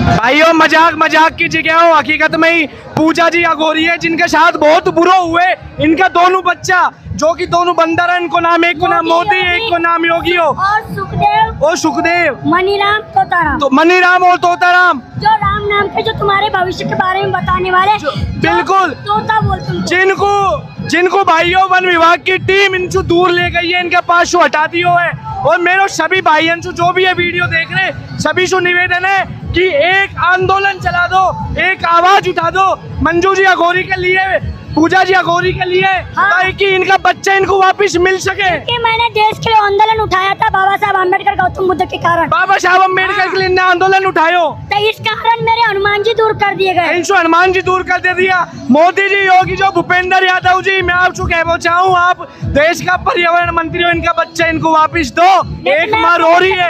भाइयों मजाक मजाक की जगह हो, हकीकत में ही पूजा जी अघोरी है जिनके साथ बहुत बुरा हुए। इनका दोनों बच्चा जो कि दोनों बंदर है, इनको नाम एक को नाम मोदी एक को नाम योगी हो और सुखदेव मनीराम तोताराम। तो मनीराम और तोताराम जो राम नाम के जो तुम्हारे भविष्य के बारे में बताने वाले बिल्कुल तोता बोलते हैं जिनको भाइयों वन विभाग की टीम इनको दूर ले गई है, इनके पास शो हटा दियो है। और मेरे सभी भाइयों जो भी ये वीडियो देख रहे हैं सभी से निवेदन है कि एक आंदोलन चला दो, एक आवाज उठा दो मंजू जी अघोरी के लिए, पूजा जी अघोरी के लिए, ताकि इनका बच्चा इनको वापस मिल सके। कि मैंने देश के लिए आंदोलन उठाया था बाबा साहब अम्बेडकर गौतम बुद्ध के कारण। बाबा साहब अम्बेडकर के लिए आंदोलन उठायो तो इस कारण मेरे हनुमान जी दूर कर दिए गए। इनको हनुमान जी दूर कर दे दिया। मोदी जी योगी जो भूपेंद्र यादव जी, मैं आपको कहना चाहूँ आप देश का पर्यावरण मंत्री हो, इनका बच्चा इनको वापिस दो। एक माँ रो रही है,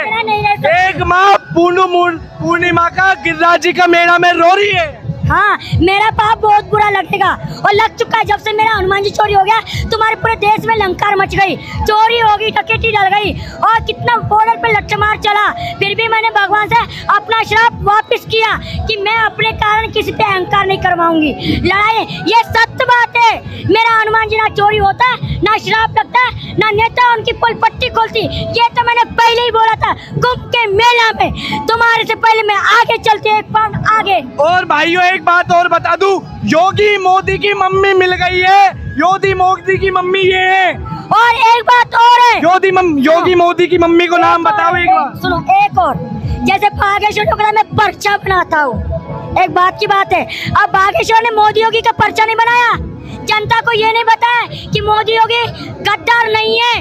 एक माँ पूर्णिमा का गिरिराज जी का मेला में रो रही है। हाँ, मेरा पाप बहुत बुरा लगेगा और लग चुका है। जब से मेरा हनुमान जी चोरी हो गया तुम्हारे पूरे देश में लंकार मच गई, चोरी होगी, डकैती डल गई और कितना बॉर्डर पे लट्ठमार चला। फिर भी मैंने भगवान से अपना श्राप वापस किया कि मैं अपने कारण किसी पे अहंकार नहीं करवाऊंगी। लड़ाई ये सत्य बात है। मेरा हनुमान जी ना चोरी होता ना श्राप लगता ना नेता उनकी पुल पट्टी खोलती। ये तो मैंने पहले ही बोला था कुंभ के मेला में। तुम्हारे से पहले मैं आगे चलती, एक पाउंड आगे। और भाइयों एक बात और बता दूं, योगी मोदी की मम्मी मिल गई है। योगी मोदी की मम्मी ये है। और एक बात और है, योगी मोदी की मम्मी को नाम बताओ एक बार। सुनो एक और, जैसे बागेश्वर टुकड़ा में पर्चा बनाता हूँ, एक बात की बात है। अब बागेश्वर ने मोदी योगी का पर्चा नहीं बनाया, जनता को ये नहीं बताया कि मोदी योगी गद्दार नहीं है।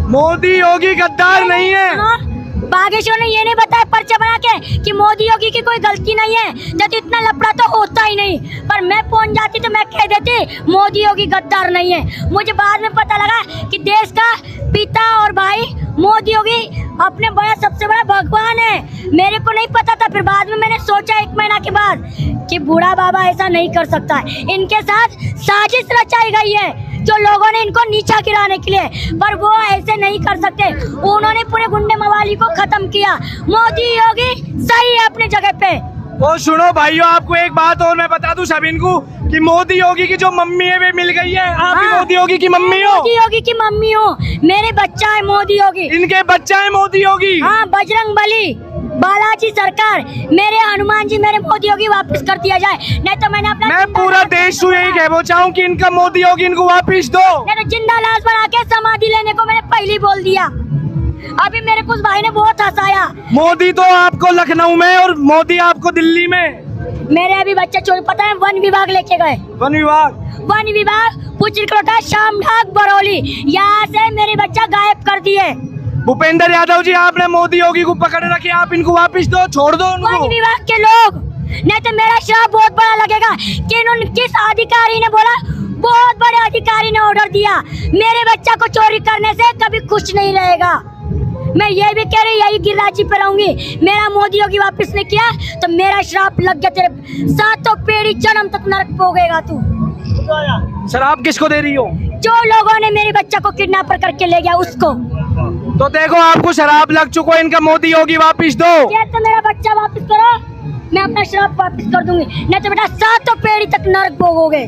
मोदी योगी गद्दार नहीं है। बागेश्वर ने ये नहीं बताया पर्चा बना के कि मोदी योगी की कोई गलती नहीं है, जब इतना लफड़ा तो होता ही नहीं। पर मैं पहुंच जाती तो मैं कह देती मोदी योगी गद्दार नहीं है। मुझे बाद में पता लगा कि देश का पिता और भाई मोदी योगी अपने बड़ा सबसे बड़ा भगवान है। मेरे को नहीं पता था, फिर बाद में मैंने सोचा 1 महीना के बाद कि बूढ़ा बाबा ऐसा नहीं कर सकता है। इनके साथ साजिश रचाई गई है जो लोगों ने इनको नीचा गिराने के लिए, पर वो ऐसे नहीं कर सकते। उन्होंने पूरे गुंडे मवाली को खत्म किया। मोदी योगी सही है अपनी जगह पे। और सुनो भाइयों, आपको एक बात और मैं बता दूं सभी को कि मोदी योगी की जो मम्मी है वे मिल गई है। आप भी मोदी योगी की मम्मी हो? मोदी योगी की मम्मी हो। मेरे बच्चा है मोदी योगी, इनके बच्चा है मोदी योगी। हाँ, बजरंग बली, बालाजी सरकार, मेरे हनुमान जी, मेरे मोदी योगी वापस कर दिया जाए। नहीं तो मैं पूरा देश को यही कहना चाहूँ कि इनका मोदी योगी इनको वापस दो। नहीं, जिंदा लाश बना के समाधि लेने को मैंने पहले ही बोल दिया। अभी मेरे कुछ भाई ने बहुत हंसाया। मोदी तो आपको लखनऊ में और मोदी आपको दिल्ली में। मेरे अभी बच्चे चोरी, पता है, वन विभाग लेके गए। वन विभाग पुचिरकोटा, शामढाक, बरौली, यहाँ से मेरे बच्चा गायब कर दिए। भूपेंद्र यादव जी, आपने मोदी योगी को पकड़ रखे, आप इनको वापस दो, छोड़ दो उनको। वन विभाग के लोग, नहीं तो मेरा श्राप बहुत बड़ा लगेगा कि किस अधिकारी ने बोला, बहुत बड़े अधिकारी ने ऑर्डर दिया मेरे बच्चा को चोरी करने से कभी खुश नहीं रहेगा। मैं ये भी कह रही यही गिरिराज जी पे रहूंगी। मेरा मोदी योगी वापस नहीं किया तो मेरा श्राप लग गया, तेरे सातों पीढ़ी जन्म तक नरक भोगेगा तू। शराब किसको दे रही हो? जो लोगों ने मेरे बच्चा को किडनैपर करके ले गया उसको। तो देखो आपको शराब लग चुका है, इनका मोदी योगी वापस दो। ये तो मेरा बच्चा वापस करो, मैं अपना श्राप वापस कर दूंगी, नहीं तो बेटा सातों पीढ़ी तक नरक भोगोगे।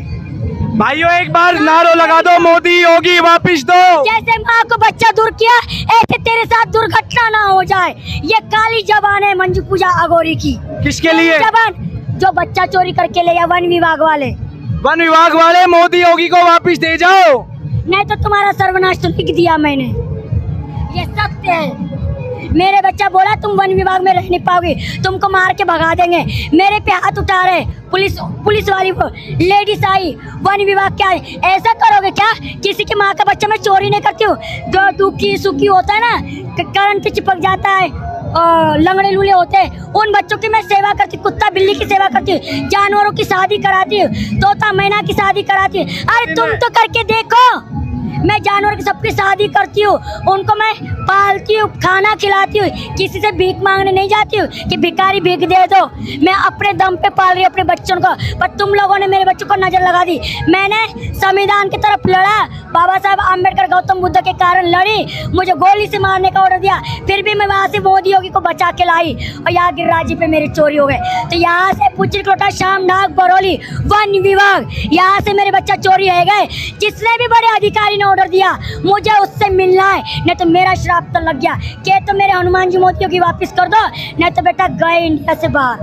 भाइयों एक बार नारो लगा दो, मोदी योगी वापस दो। जैसे माँ को बच्चा दूर किया ऐसे तेरे साथ दुर्घटना ना हो जाए। ये काली जबान है मंजू पूजा अघोरी की। किसके लिए? जबान जो बच्चा चोरी करके ले गया वन विभाग वाले। वन विभाग वाले मोदी योगी को वापस दे जाओ, नहीं तो तुम्हारा सर्वनाश तो लिख दिया मैंने। ये सत्य है। मेरे बच्चा बोला तुम वन विभाग में रह नहीं पाओगे, तुमको मार के भगा देंगे। मेरे पे हाथ उठा रहे पुलिस वाली को, लेडीज आई, वन विभाग क्या है? ऐसा करोगे क्या? किसी की माँ का बच्चा मैं चोरी नहीं करती हूँ। जो दुखी सुखी होता है ना, करंट पे चिपक जाता है, लंगड़े लूले होते हैं, उन बच्चों की मैं सेवा करती, कुत्ता बिल्ली की सेवा करती हूँ, जानवरों की शादी कराती हूँ, तोता मैना की शादी कराती हूँ। अरे तुम तो करके देखो, मैं जानवर की सबकी शादी करती हूँ, उनको मैं पालती हूँ, खाना खिलाती हूँ, किसी से भीख मांगने नहीं जाती हूँ कि भिखारी भीख दे दो। मैं अपने दम पे पाल रही हूँ अपने बच्चों को, पर तुम लोगों ने मेरे बच्चों को नजर लगा दी। मैंने संविधान की तरफ लड़ा, बाबा साहब आम्बेडकर गौतम बुद्ध के कारण लड़ी, मुझे गोली से मारने का ऑर्डर दिया, फिर भी मैं वहाँ से मोदी योगी को बचा के लाई और यहाँ गिरिराज जी पे मेरी चोरी हो गई। तो यहाँ से पुचिरकोटा, शामनाग, बरौली, वन विभाग, यहाँ से मेरे बच्चा चोरी हो गए। जिसने भी बड़े अधिकारी ने ऑर्डर दिया मुझे उससे मिलना है, नहीं तो मेरा श्राप तो लग गया कि तो मेरे हनुमान जी मोदी योगी वापस कर दो, नहीं तो बेटा गए इंडिया से बाहर।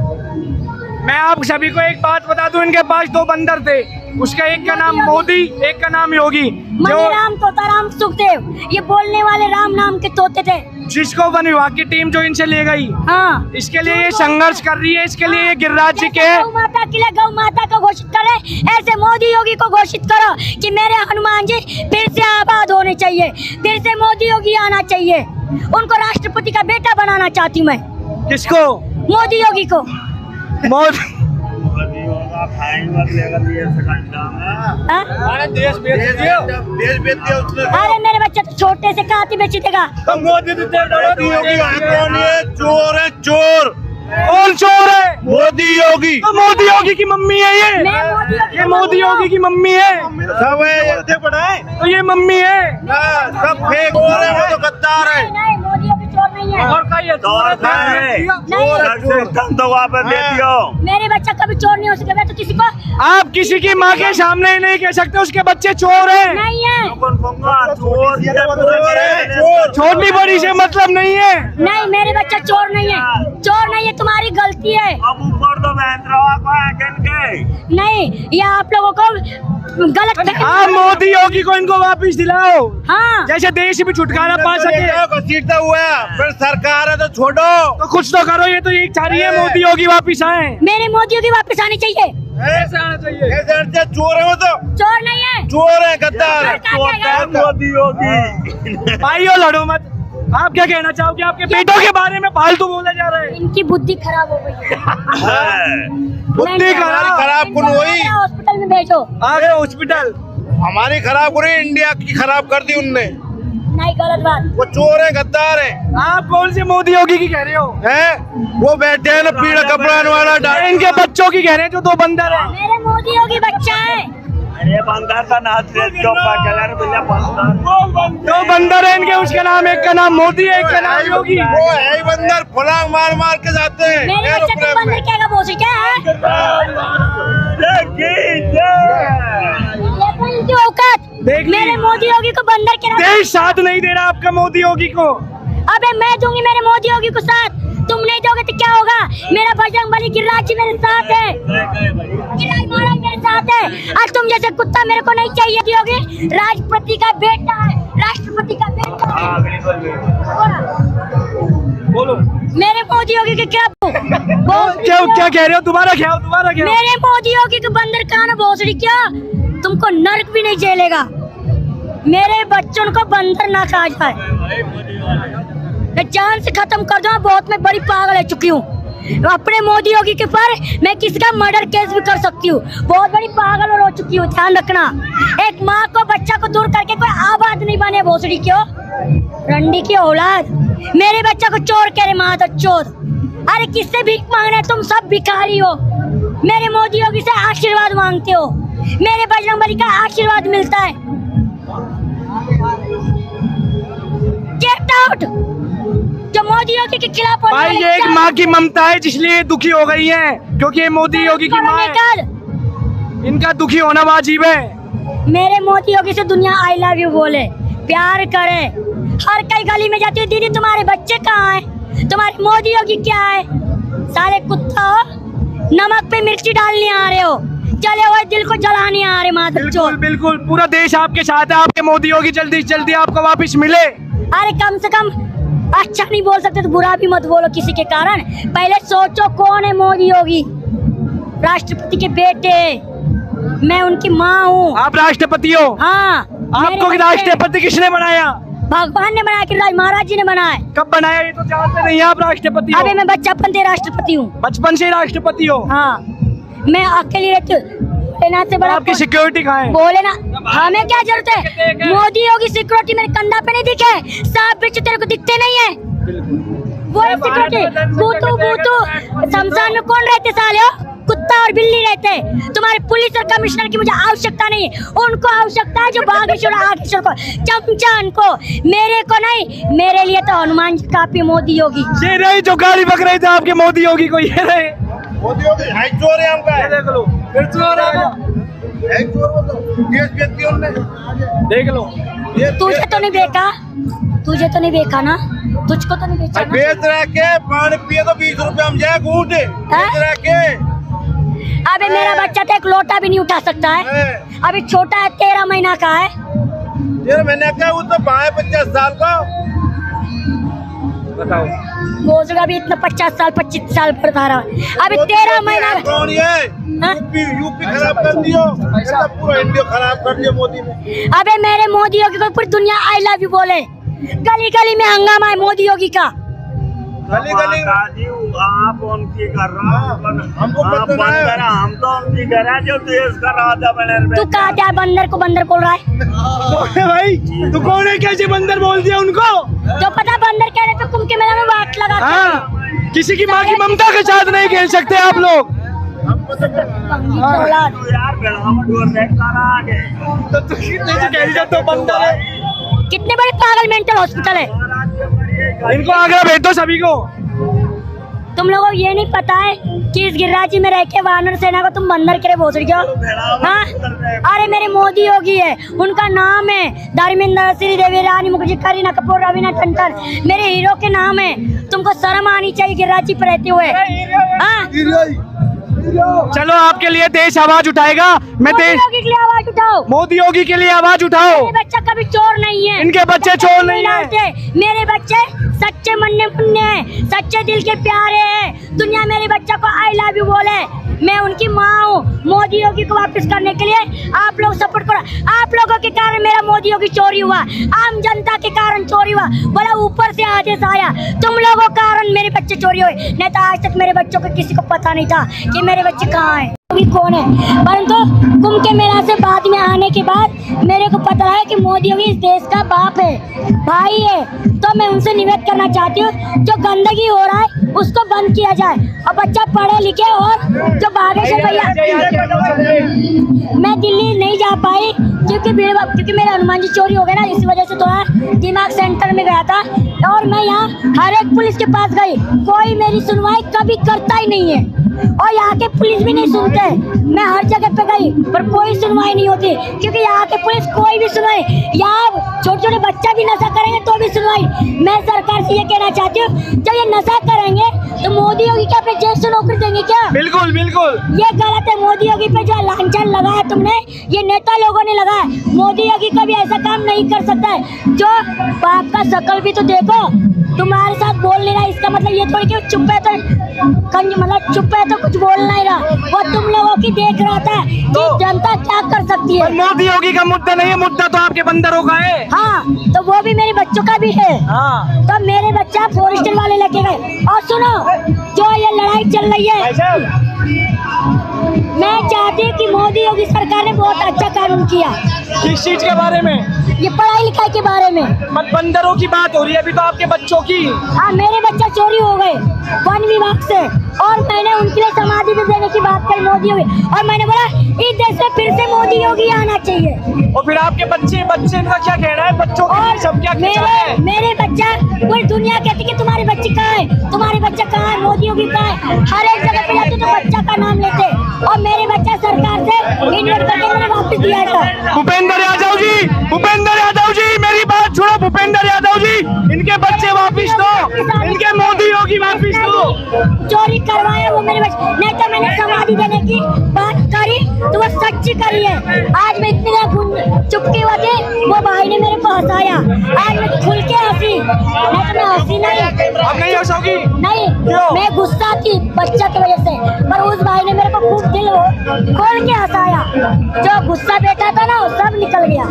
मैं आप सभी को एक बात बता दूं, इनके पास 2 बंदर थे, उसका एक का नाम मोदी, एक का नाम योगी। जो राम तोताराम सुखदेव, ये बोलने वाले राम नाम के तोते थे, जिसको वन विभाग की टीम जो इनसे ले गई, हाँ, इसके लिए ये संघर्ष कर रही है। इसके लिए ये गिरिराज जी के गौ माता के लिए गौ माता को घोषित करे, ऐसे मोदी योगी को घोषित करो कि मेरे हनुमान जी फिर से आबाद होने चाहिए, फिर से मोदी योगी आना चाहिए। उनको राष्ट्रपति का बेटा बनाना चाहती हूँ मैं। किसको? मोदी योगी को। मोदी हाँ? देश बेच दिया उसने। अरे मेरे बच्चे तो छोटे से काती बेच देगा। तो मोदी कौन है? चोर है, चोर। कौन चोर है? मोदी योगी। तो मोदी योगी की मम्मी है ये। मैं मोदी योगी ये मोदी योगी की मम्मी है। सब है ये पढ़ाए, तो ये मम्मी है। सब फेक चोर है, वो तो गद्दार है। नहीं, मोदी योगी चोर नहीं है। और का ये चोर मेरे बच्चा कभी चोर नहीं हो सकेगा। तो किसी को आप किसी की माँ के सामने ही नहीं कह सकते उसके बच्चे चोर हैं। नहीं है, छोटी बड़ी से मतलब नहीं है। नहीं मेरे बच्चा चोर नहीं है, चोर नहीं है, तुम्हारी गलती है। नहीं, ये आप लोगों को गलत। आप मोदी योगी को इनको वापस दिलाओ, हाँ, जैसे देश भी छुटकारा पा सके। सीटा हुआ फिर सरकार है तो छोड़ो, तो कुछ तो करो। ये तो एक चाह रही है मोदी योगी वापस आए। मेरे मोदी योगी वापस आने चाहिए। ऐसे आना चाहिए। चोर है वो तो, चोर नहीं है, चोर है, गद्दार है। मोदी योगी। भाइयों लड़ो मत। आप क्या कहना चाहोगे? आपके बेटों के बारे में फालतू बोला जा रहा है। इनकी बुद्धि खराब हो गई है। बुद्धि खराब कौन हुई? हॉस्पिटल में भेजो। आ गए हॉस्पिटल। हमारी खराब करी, इंडिया की खराब कर दी उनने। नहीं, गलत बात। वो चोर है, गद्दार है। आप कौन से मोदी योगी की कह रहे हो? हैं? वो बैठे हैं ना पीड़ा कपड़ा वाला डाल। इनके बच्चों की कह रहे हैं जो 2 बंदर है। मेरे मोदी योगी बच्चा है। अरे बंदर का नाच कलर बंदर 2 बंदर है इनके, उसका नाम, एक का नाम मोदी है, एक का नाम योगी। वो है ही बंदर, फलांग मार मार के जाते हैं मेरे बच्चे को बंदर क्या का बोल क्या है? देखो इनकी औकात। देख ली। मेरे मोदी योगी को बंदर के नाम। देश साथ नहीं दे रहा आपका मोदी योगी को। अबे मैं दूंगी मेरे मोदी योगी को साथ, तुम नहीं दोगे तो क्या होगा? मेरा बजरंगबली गिरिराज जी मेरे साथ है, गिरिराज महाराज मेरे साथ है। आज तुम जैसे कुत्ता मेरे को नहीं चाहिए दियोगे। राष्ट्रपति का बेटा है, राष्ट्रपति का बेटा है। बोलो मेरे मोदी योगी के क्या क्या कह रहे हो? दोबारा क्या? दोबारा क्या? मेरे मोदी योगी के बंदर कान भोसड़ी क्या, तुमको नर्क भी नहीं झेलेगा। मेरे बच्चों को बंदर ना खा जाए, मैं जान से खत्म कर दूं। बहुत मैं बड़ी पागल हो चुकी हूँ अपने मोदी योगी के पर। मैं किसी का मर्डर केस भी कर सकती हूँ, बहुत बड़ी पागल हो चुकी हूँ। ध्यान रखना, एक माँ को बच्चा को दूर करके कोई आबाद नहीं बने। भोसड़ी क्यों रंडी की औलाद, मेरे बच्चा को चोर कह रहे, माँ तो चोर। अरे किससे भीख मांगने? तुम सब भिखारी हो। मेरे मोदी योगी से आशीर्वाद मांगते हो, मेरे बजरंगबली का आशीर्वाद मिलता है। Get out. जो मोदी योगी के खिलाफ भाई ये एक माँ की ममता है जिसलिए दुखी हो गई है, क्योंकि ये मोदी योगी की माँ है। इनका दुखी होना वाजिब है। मेरे मोदी योगी से दुनिया आई लव यू बोले, प्यार करे। हर कई गली में जाती है, दीदी तुम्हारे बच्चे कहाँ हैं? तुम्हारे मोदी योगी क्या है? सारे कुत्ता हो, नमक पे मिर्ची डालने आ रहे हो, चले हुए दिल को जलाने आ रहे। माँ बिल्कुल बिल्कुल, पूरा देश आपके साथ है। आपके मोदी योगी जल्दी से जल्दी आपको वापस मिले। अरे कम से कम अच्छा नहीं बोल सकते तो बुरा भी मत बोलो किसी के कारण। पहले सोचो कौन है मोदी योगी। राष्ट्रपति के बेटे, मैं उनकी माँ हूँ। आप राष्ट्रपति हो? हाँ। आपको राष्ट्रपति किसने बनाया? भगवान ने बनाया, गिरिराज महाराज जी ने बनाया। कब बनाया ये तो जानते नहीं आप राष्ट्रपति हो? अबे मैं बच्चापन से राष्ट्रपति हूँ। बचपन से राष्ट्रपति हो? हाँ, मैं अकेली रहती हूँ। से बड़ा आपकी सिक्योरिटी कहाँ है? बोले ना हमें क्या जरूरत है? मोदी योगी सिक्योरिटी मेरे कंधा पे नहीं दिखे, सांप बिच्छू तेरे को दिखते नहीं है? वो है सिक्योरिटी। बूतू बूतू शमशान में कौन रहते साले? कुत्ता और बिल्ली रहते हैं। तुम्हारे पुलिस और कमिश्नर की मुझे आवश्यकता नहीं है, उनको आवश्यकता है जो बागेश्वर आगेश्वर को चमचान को, मेरे को नहीं। मेरे लिए तो हनुमान जी काफी। मोदी योगी ये रही जो गाड़ी पक रहे थे आपके मोदी योगी को, ये रहे मोदी योगी हाई चोर है हमका। देख लो फिर चोर आ गया। हाई चोर वो तो केस बेचती उनने। देख लो तुझे तो नहीं बेचा, तुझे तो नहीं बेचा ना, तुझको तो नहीं बेचा ना। बेच रहा के पानी पिए तो 20 रुपए हम जाए घूट बेच रहा के। अबे मेरा बच्चा तो एक लोटा भी नहीं उठा सकता है, अभी छोटा है, 13 महीना का है। 13 महीने का वो तो 50 साल का। बताओ बोझगा भी इतना 50 साल 25 साल पर था रहा, अभी 13 महीना का। कौन ये यूपी खराब कर दियो, पूरा इंडिया खराब कर दिया मोदी ने। अबे मेरे मोदी योगी को पूरी दुनिया आई लव यू बोले, गली गली में हंगामा है मोदी योगी का। गली गली आप उनकी कर रहा हमको पता है। हम तो उनकी कर रहे जो देश का राजा बने। तू कहा क्या बंदर को बंदर बोल रहा है? भाई तू कौन है, कैसे बंदर बोल दिया उनको? जो पता बंदर कह रहे तो कुंभ के मेला में बात लगा। हाँ, किसी की माँ की ममता के साथ नहीं खेल सकते आप लोग। यार बेलावट और देखता रहा आगे तो तू कह रही तो बंदर है। कितने बड़े पागल मेंटल हॉस्पिटल है। इनको आगरा भेज दो सभी को। तुम लोगों को ये नहीं पता है कि इस गिरिराज में रह के वानर सेना को तुम बंदर के बोल रही हो? हाँ, अरे मेरे मोदी योगी है, उनका नाम है धर्मेंद्र, श्रीदेवी, रानी मुखर्जी, करीना कपूर, रवीना टंडन, मेरे हीरो के नाम है। तुमको शर्म आनी चाहिए गिरिराज पर रहते हुए। हाँ, चलो आपके लिए देश आवाज उठाएगा। मैं मोदी देश योगी के लिए आवाज उठाओ, मोदी योगी के लिए आवाज उठाओ। मेरे बच्चा कभी चोर नहीं है, इनके बच्चे चोर नहीं है। डालते। मेरे बच्चे सच्चे मन्ने मुन्ने हैं, सच्चे दिल के प्यारे हैं। दुनिया मेरे बच्चा को आई लव यू बोले, मैं उनकी माँ हूँ। मोदी योगी को वापस करने के लिए आप लोग सपोर्ट करो। आप लोगों के कारण मेरा मोदी योगी चोरी हुआ, आम जनता के कारण चोरी हुआ, बोला ऊपर से आदेश आया। तुम लोगों के कारण मेरे बच्चे चोरी हुए, नहीं तो आज तक मेरे बच्चों को किसी को पता नहीं था कि मेरे बच्चे कहाँ हैं, कौन है। परंतु कुंभ के मेला से बाद में आने के बाद मेरे को पता है कि मोदी योगी इस देश का बाप है, भाई है। तो मैं उनसे निवेदन करना चाहती हूँ, जो गंदगी हो रहा है उसको बंद किया जाए और बच्चा पढ़े लिखे। और जो बागेश्वर भैया, मैं दिल्ली नहीं जा पाई क्योंकि मेरे हनुमान जी चोरी हो गए ना, इसी वजह से थोड़ा दिमाग सेंटर में गया था। और मैं यहाँ हर एक पुलिस के पास गई, कोई मेरी सुनवाई कभी करता ही नहीं है, और यहाँ के पुलिस भी नहीं सुनते। मैं हर जगह पे गई पर कोई सुनवाई नहीं होती, क्योंकि यहाँ के पुलिस कोई भी सुनवाई, यहाँ छोटे छोटे बच्चा भी नशा करेंगे तो भी सुनवाई। मैं सरकार से ये कहना चाहती हूँ, जब ये नशा करेंगे तो मोदी योगी क्या अपने जेल से नौकरी देंगे क्या? बिल्कुल बिल्कुल, ये गलत है। मोदी योगी पे जो लांछन लगाया तुमने, ये नेता लोगों ने लगाया। मोदी योगी कभी ऐसा काम नहीं कर सकता है। जो बाप का शकल भी तो देखो, तुम्हारे साथ बोल नहीं रहा, इसका मतलब ये थोड़ी कि चुप है तो मतलब चुप है तो कुछ बोल नहीं रहा। वो तुम लोगों की देख रहा था कि जनता क्या कर सकती है। मोदी योगी का मुद्दा नहीं है, मुद्दा तो आपके बंदरों का है। हाँ, तो वो भी मेरे बच्चों का भी है। हाँ, तो मेरे बच्चा फॉरेस्टर वाले लेके गए। और सुनो, जो ये लड़ाई चल रही है, मैं चाहती हूँ कि मोदी योगी सरकार ने बहुत अच्छा कानून किया। किस चीज के बारे में? ये पढ़ाई लिखाई के बारे में। मत बंदरों की बात हो रही है अभी तो आपके बच्चों की। हाँ, मेरे बच्चा चोरी हो गए वन विभाग से, और मैंने उनके लिए समाधि भी देने की बात करी मोदी योगी, और मैंने बोला इस देश में फिर से मोदी योगी आना चाहिए। और फिर आपके बच्चे इनका क्या कहना है? बच्चों और सब क्या कहना है? मेरे बच्चा, पूरी दुनिया कहती कि तुम्हारे बच्चे कहाँ है, तुम्हारे बच्चा कहाँ है, मोदी योगी कहाँ है। हर एक जगह पे जाते तो बच्चा का नाम लेते, और मेरे बच्चा सरकार से इन्वेस्ट करके मैंने वापस दिया था। भूपेंद्र यादव जी, भूपेंद्र यादव जी, मेरी बात सुनो। भूपेंद्र यादव जी, इनके बच्चे वापिस दो, इनके मोदी योगी वापिस दो। चोरी करवाया वो मेरे बच्चे, नहीं तो मैंने समाधि देने की बात करी तो वो सच्ची करी है। आज मैं इतनी चुपकी हुआ थे, वो भाई ने मेरे को हंसाया, आज मैं खुल के हंसी, नहीं तो मैं हंसी नहीं। अब नहीं हंसोगी? नहीं, मैं गुस्सा थी बच्चा की वजह से, पर उस भाई ने मेरे को खूब दिल खोल के हंसाया। जो गुस्सा बैठा था ना वो सब निकल गया।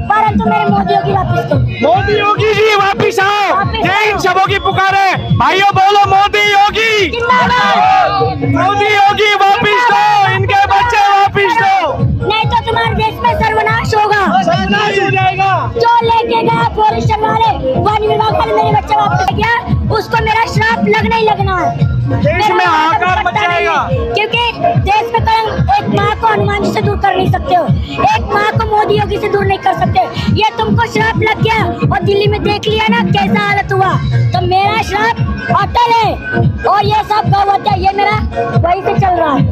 परंतु मेरे मोदी योगी वापिस दो, मोदी योगी जी वापिस आओ। ये इन सबों की पुकार है, भाइयों बोलो मोदी योगी जिंदाबाद। मोदी योगी वापिस दो, इनके बच्चे वापिस दो, नहीं तो तुम्हारे देश में सर्वनाश हो गया फॉरेस्टर वाले, वन विभाग वाले मेरे बच्चे वापस गया, उसको मेरा श्राप लगना ही लगना है। देश में हाहाकार मच जाएगा। क्योंकि देश में कलंक, एक माँ को हनुमान जी से दूर कर नहीं सकते हो, एक माँ को मोदी योगी से दूर नहीं कर सकते हो। ये तुमको श्राप लग गया और दिल्ली में देख लिया ना कैसा हालत हुआ। तो मेरा श्राप अटल है और ये सब गौहत्या ये मेरा वही से चल रहा है।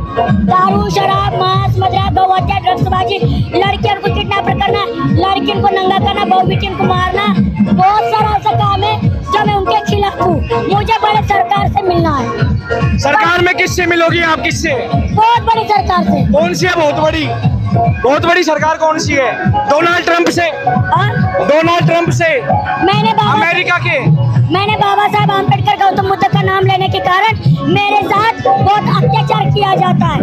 दारू, शराब, मांस, मदिरा, गौहत्या, ड्रग्सबाजी, लड़कियों को किडनैप करना, लड़कियों को नंगा करना, बहू बेटियों को मारना, बहुत सारा ऐसा काम है जो मैं उनके खिलाफ हूँ। मुझे बड़े सरकार से मिलना है। सरकार में किससे मिलोगी आप? किससे? बहुत बड़ी सरकार से। कौन सी है बहुत बड़ी सरकार कौन सी है? डोनाल्ड ट्रंप से? और डोनाल्ड ट्रंप से? अमेरिका के? मैंने बाबा साहब आम्बेडकर गौतम बुद्ध का नाम लेने के कारण मेरे साथ बहुत अत्याचार किया जाता है,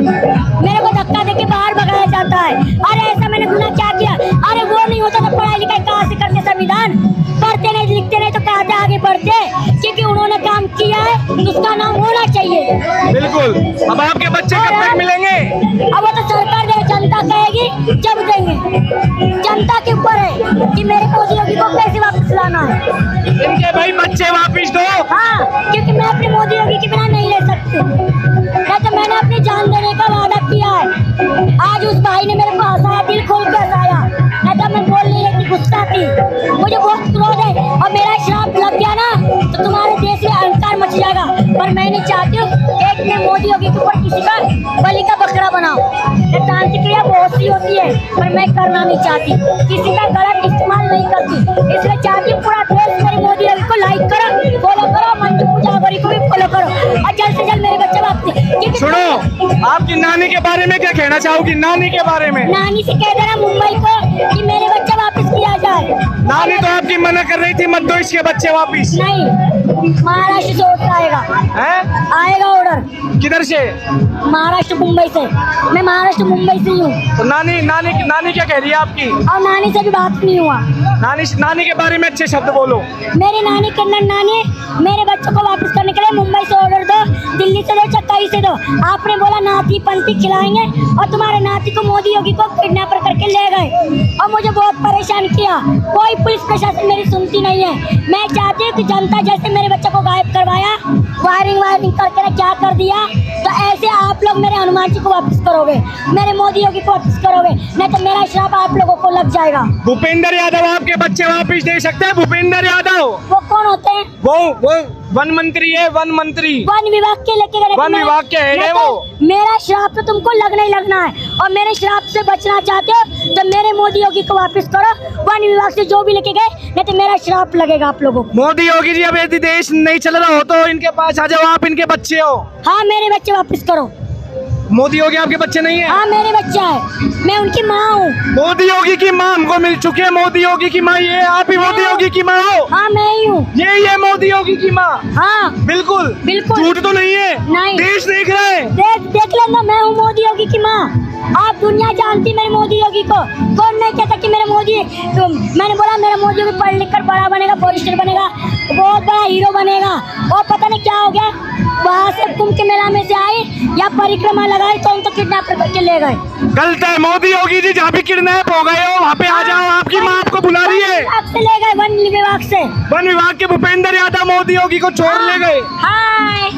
मेरे को धक्का देके बाहर भगाया जाता है। अरे ऐसा मैंने गुनाह क्या किया? अरे वो नहीं होता तो पढ़ाई लिखाई कहाँ से करते? संविधान पढ़ते नहीं लिखते नहीं तो कहाँ से आगे बढ़ते? क्योंकि उन्होंने काम किया है उसका नाम होना चाहिए। बिल्कुल। अब आपके बच्चे कब तक मिलेंगे? अब वो तो सरकार दे, जनता कहेगी जब देंगे। जनता के ऊपर है कि मेरे मोदी योगी को कैसे वापस लाना है। इनके भाई बच्चे वापस दो। हाँ, क्योंकि मैं अपने मोदी योगी के बिना नहीं ले सकती। नहीं तो मैंने अपनी जान देने का वादा किया है। आज उस भाई ने मेरे को हंसाया, दिल खोल के हंसाया। नहीं तो मैं बोल नहीं लेती, गुस्सा थी। मुझे बहुत क्रोध है और मेरा श्राप लग गया ना तो तुम्हारे देश में अहंकार मच जाएगा। पर मैं नहीं चाहती हूँ एक ने मोदी योगी के ऊपर किसी का बलि का बकरा बनाओ। ये तांत्रिक क्रिया बहुत सी होती है पर मैं करना नहीं चाहती, किसी का गलत इस्तेमाल नहीं करती। इसलिए चाहती हूँ पूरा देश मेरे मोदी योगी को लाइक करो, फॉलो करो, मंजू पूजा गौरी को भी फॉलो करो और जल्द से जल्द मेरे बच्चे वापस। सुनो, आपकी नानी के बारे में क्या कहना चाहोगी? नानी के बारे में? नानी से कह देना मुंबई को कि मेरे बच्चे वापस किया जाए। नानी तो आपकी मना कर रही थी मत दो इसके बच्चे वापस। नहीं, महाराष्ट्र से ऑर्डर आएगा। हैं? आएगा ऑर्डर। किधर से? महाराष्ट्र मुंबई से। मैं महाराष्ट्र मुंबई से ही हूँ। तो नानी क्या कह रही है आपकी? और नानी से भी बात नहीं हुआ। नानी के बारे में अच्छे शब्द बोलो। मेरी नानी कन्नड़ नानी मेरे बच्चों को वापस करने के लिए मुंबई से ऑर्डर दो, दिल्ली से दो, कहीं से दो। आपने बोला नाती पंथी खिलाएंगे और तुम्हारे नाती को मोदी योगी को किडनैपर करके ले गए और मुझे बहुत परेशान किया। कोई पुलिस प्रशासन मेरी सुनती नहीं है। मैं चाहती हूँ कि जनता जैसे मेरे बच्चों को गायब करवाया, वायरिंग करके क्या कर दिया, तो ऐसे आप लोग मेरे हनुमान जी को वापस करोगे, मेरे मोदी योगी को वापस करोगे, नहीं तो मेरा श्राप आप लोगों को लग जाएगा। भूपेंद्र यादव आपके बच्चे वापस दे सकते हैं? भूपेंद्र यादव वो कौन होते हैं? वो वन मंत्री है। वन विभाग के लेके गए। वन विभाग के हेड है वो। मेरा श्राप तो तुमको लगना ही लगना है और मेरे श्राप से बचना चाहते हो तो मेरे मोदी योगी को वापस करो। वन विभाग से जो भी लेके गए नहीं तो मेरा श्राप लगेगा आप लोगों को। मोदी योगी जी अब यदि देश नहीं चल रहा हो तो इनके पास आ जाओ, आप इनके बच्चे हो। हाँ, मेरे बच्चे वापस करो। मोदी योगी आपके बच्चे नहीं है? हाँ, मेरे बच्चा है, मैं उनकी माँ हूँ। मोदी योगी की माँ हमको मिल चुकी है। मोदी योगी की माँ ये आप ही मोदी योगी की माँ हो? हाँ, मैं ही हूँ। ये मोदी योगी की माँ? हाँ, बिल्कुल। झूठ तो नहीं है? नहीं। देश देख रहे हैं। देख लेना, मैं हूँ मोदी योगी की माँ। आप दुनिया जानती मेरे मोदी योगी को। कौन नहीं कहता कि मेरे मोदी, तो मैंने बोला मेरा मोदी योगी पढ़ लिख कर बड़ा बनेगा, फॉरेस्टर बनेगा, बहुत बड़ा हीरो बनेगा। और पता नहीं क्या हो गया, वहाँ से कुंभ के मेला में से आए या परिक्रमा लगाई तो उनको किडनैप करके ले गए। गलत है। मोदी योगी जी जहाँ भी किडनैप हो गए हो वहाँ पे आ जाओ, आपकी माँ आपको बुला रही है। से ले गए वन विभाग से। वन विभाग के भूपेंद्र यादव मोदी योगी को छोड़ ले गए। हाय